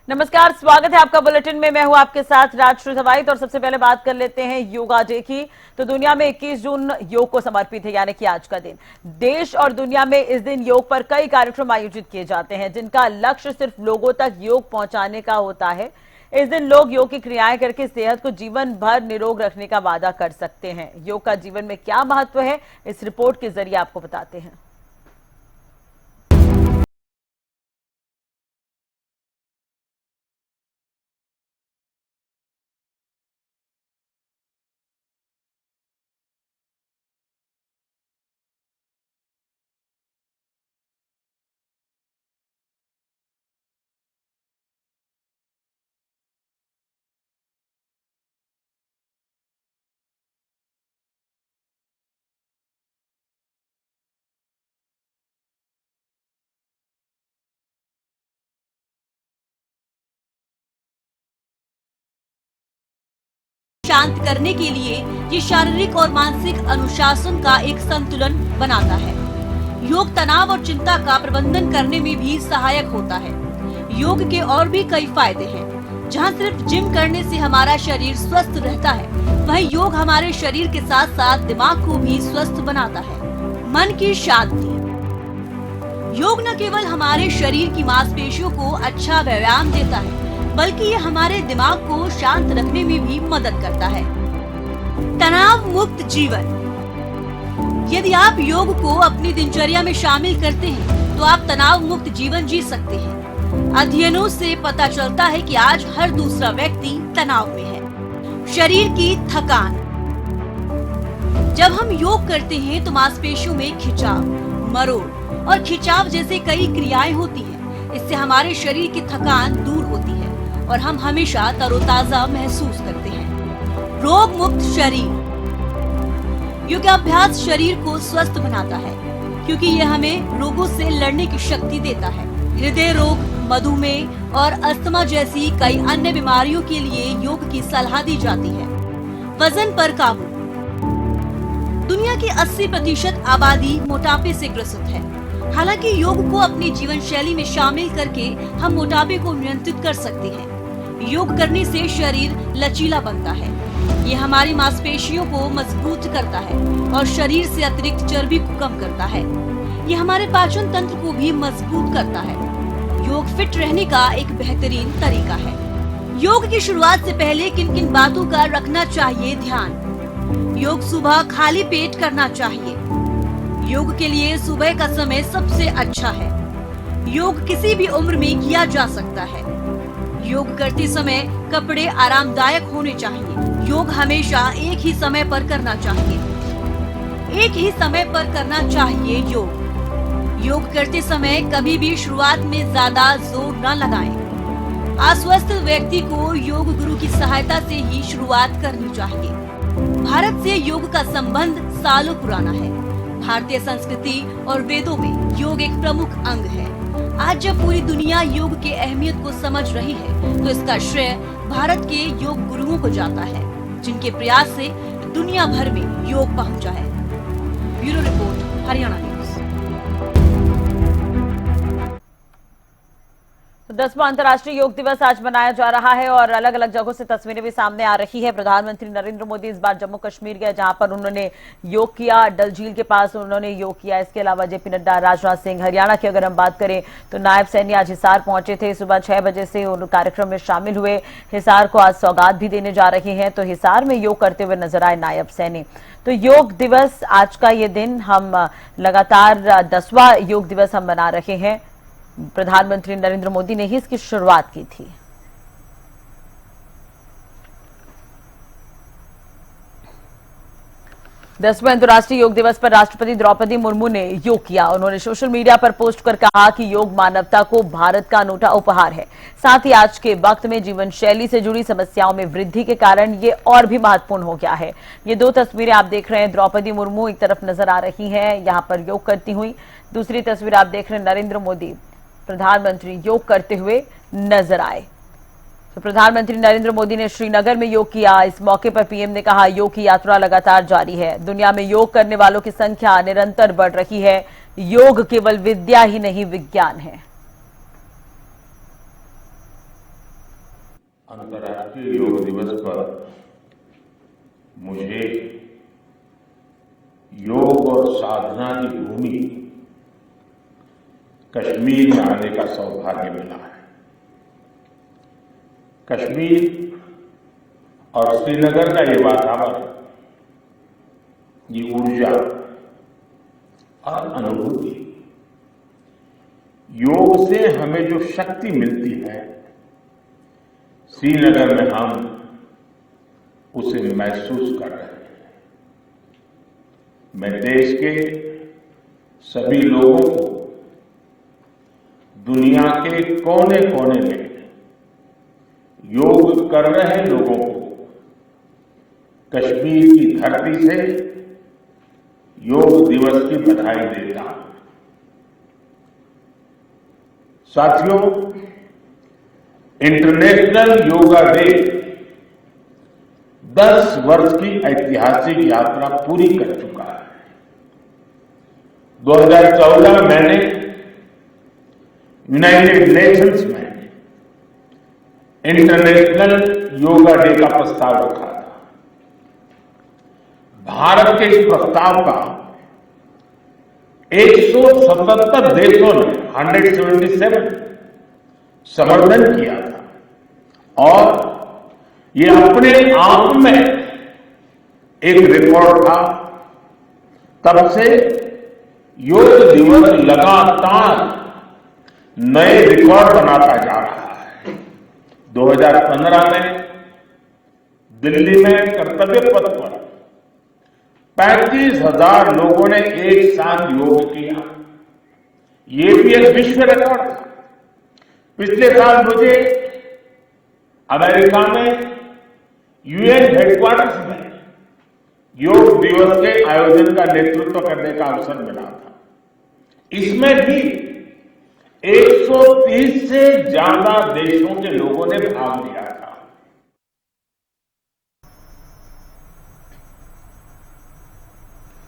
नमस्कार, स्वागत है आपका बुलेटिन में। मैं हूं आपके साथ राजश्री धवाइत और सबसे पहले बात कर लेते हैं योगा डे की। तो दुनिया में 21 जून योग को समर्पित है, यानी कि आज का दिन। देश और दुनिया में इस दिन योग पर कई कार्यक्रम आयोजित किए जाते हैं, जिनका लक्ष्य सिर्फ लोगों तक योग पहुंचाने का होता है। इस दिन लोग योग की क्रियाएं करके सेहत को जीवन भर निरोग रखने का वादा कर सकते हैं। योग का जीवन में क्या महत्व है, इस रिपोर्ट के जरिए आपको बताते हैं। शांत करने के लिए ये शारीरिक और मानसिक अनुशासन का एक संतुलन बनाता है। योग तनाव और चिंता का प्रबंधन करने में भी सहायक होता है। योग के और भी कई फायदे हैं। जहां सिर्फ जिम करने से हमारा शरीर स्वस्थ रहता है, वहीं योग हमारे शरीर के साथ साथ दिमाग को भी स्वस्थ बनाता है। मन की शांति। योग न केवल हमारे शरीर की मांसपेशियों को अच्छा व्यायाम देता है, बल्कि ये हमारे दिमाग को शांत रखने में भी मदद करता है। तनाव मुक्त जीवन। यदि आप योग को अपनी दिनचर्या में शामिल करते हैं, तो आप तनाव मुक्त जीवन जी सकते हैं। अध्ययनों से पता चलता है कि आज हर दूसरा व्यक्ति तनाव में है। शरीर की थकान। जब हम योग करते हैं तो मांसपेशियों में खिंचाव, मरोड़ और खिंचाव जैसे कई क्रियाएं होती हैं। इससे हमारे शरीर की थकान दूर होती है और हम हमेशा तरोताजा महसूस करते हैं। रोग मुक्त शरीर। योगाभ्यास शरीर को स्वस्थ बनाता है, क्योंकि यह हमें रोगों से लड़ने की शक्ति देता है। हृदय रोग, मधुमेह और अस्थमा जैसी कई अन्य बीमारियों के लिए योग की सलाह दी जाती है। वजन पर काबू। दुनिया की 80% आबादी मोटापे से ग्रसित है। हालांकि योग को अपनी जीवन शैली में शामिल करके हम मोटापे को नियंत्रित कर सकते हैं। योग करने से शरीर लचीला बनता है। ये हमारी मांसपेशियों को मजबूत करता है और शरीर से अतिरिक्त चर्बी को कम करता है। ये हमारे पाचन तंत्र को भी मजबूत करता है। योग फिट रहने का एक बेहतरीन तरीका है। योग की शुरुआत से पहले किन किन बातों का रखना चाहिए ध्यान। योग सुबह खाली पेट करना चाहिए। योग के लिए सुबह का समय सबसे अच्छा है। योग किसी भी उम्र में किया जा सकता है। योग करते समय कपड़े आरामदायक होने चाहिए। योग हमेशा एक ही समय पर करना चाहिए। एक ही समय पर करना चाहिए योग करते समय कभी भी शुरुआत में ज्यादा जोर न लगाएं। अस्वस्थ व्यक्ति को योग गुरु की सहायता से ही शुरुआत करनी चाहिए। भारत से योग का संबंध सालों पुराना है। भारतीय संस्कृति और वेदों में योग एक प्रमुख अंग है। आज जब पूरी दुनिया योग की अहमियत को समझ रही है, तो इसका श्रेय भारत के योग गुरुओं को जाता है, जिनके प्रयास से दुनिया भर में योग पहुंचा है। Bureau report, Haryana news. 10वां अंतर्राष्ट्रीय योग दिवस आज मनाया जा रहा है और अलग अलग जगहों से तस्वीरें भी सामने आ रही है। प्रधानमंत्री नरेंद्र मोदी इस बार जम्मू कश्मीर गए, जहां पर उन्होंने योग किया। डल झील के पास उन्होंने योग किया। इसके अलावा जेपी नड्डा, राजनाथ सिंह। हरियाणा की अगर हम बात करें तो नायब सैनी आज हिसार पहुंचे थे। सुबह 6 बजे से उन कार्यक्रम में शामिल हुए। हिसार को आज सौगात भी देने जा रहे हैं, तो हिसार में योग करते हुए नजर आए नायब सैनी। तो योग दिवस आज का ये दिन हम लगातार 10वां योग दिवस हम मना रहे हैं। प्रधानमंत्री नरेंद्र मोदी ने ही इसकी शुरुआत की थी। दसवें अंतर्राष्ट्रीय योग दिवस पर राष्ट्रपति द्रौपदी मुर्मू ने योग किया। उन्होंने सोशल मीडिया पर पोस्ट कर कहा कि योग मानवता को भारत का अनूठा उपहार है। साथ ही आज के वक्त में जीवन शैली से जुड़ी समस्याओं में वृद्धि के कारण ये और भी महत्वपूर्ण हो गया है। ये दो तस्वीरें आप देख रहे हैं, द्रौपदी मुर्मू एक तरफ नजर आ रही हैं यहां पर योग करती हुई। दूसरी तस्वीर आप देख रहे हैं, नरेंद्र मोदी प्रधानमंत्री योग करते हुए नजर आए। तो प्रधानमंत्री नरेंद्र मोदी ने श्रीनगर में योग किया। इस मौके पर पीएम ने कहा, योग की यात्रा लगातार जारी है। दुनिया में योग करने वालों की संख्या निरंतर बढ़ रही है। योग केवल विद्या ही नहीं, विज्ञान है। अंतर्राष्ट्रीय योग दिवस पर मुझे योग और साधना की भूमि कश्मीर में आने का सौभाग्य मिला है। कश्मीर और श्रीनगर का ये वातावरण, ये ऊर्जा और अनुभूति, योग से हमें जो शक्ति मिलती है, श्रीनगर में हम उसे महसूस कर रहे हैं। मैं देश के सभी लोगों को, दुनिया के कोने कोने में योग कर रहे लोगों को कश्मीर की धरती से योग दिवस की बधाई देता हूं। साथियों, इंटरनेशनल योगा डे 10 वर्ष की ऐतिहासिक यात्रा पूरी कर चुका है। 2014 में मैंने यूनाइटेड नेशंस में इंटरनेशनल योगा डे का प्रस्ताव रखा था। भारत के इस प्रस्ताव का 177 देशों ने 177 समर्थन किया था और ये अपने आप में एक रिकॉर्ड था। तब से योग दिवस लगातार नए रिकॉर्ड बनाता जा रहा है। 2015 में दिल्ली में कर्तव्य पथ पर 35,000 लोगों ने एक साथ योग किया। ये भी एक विश्व रिकॉर्ड था। पिछले साल मुझे अमेरिका में यूएन हेडक्वार्टर्स में योग दिवस के आयोजन का नेतृत्व करने का अवसर मिला था। इसमें भी 130 से ज्यादा देशों के लोगों ने भाग लिया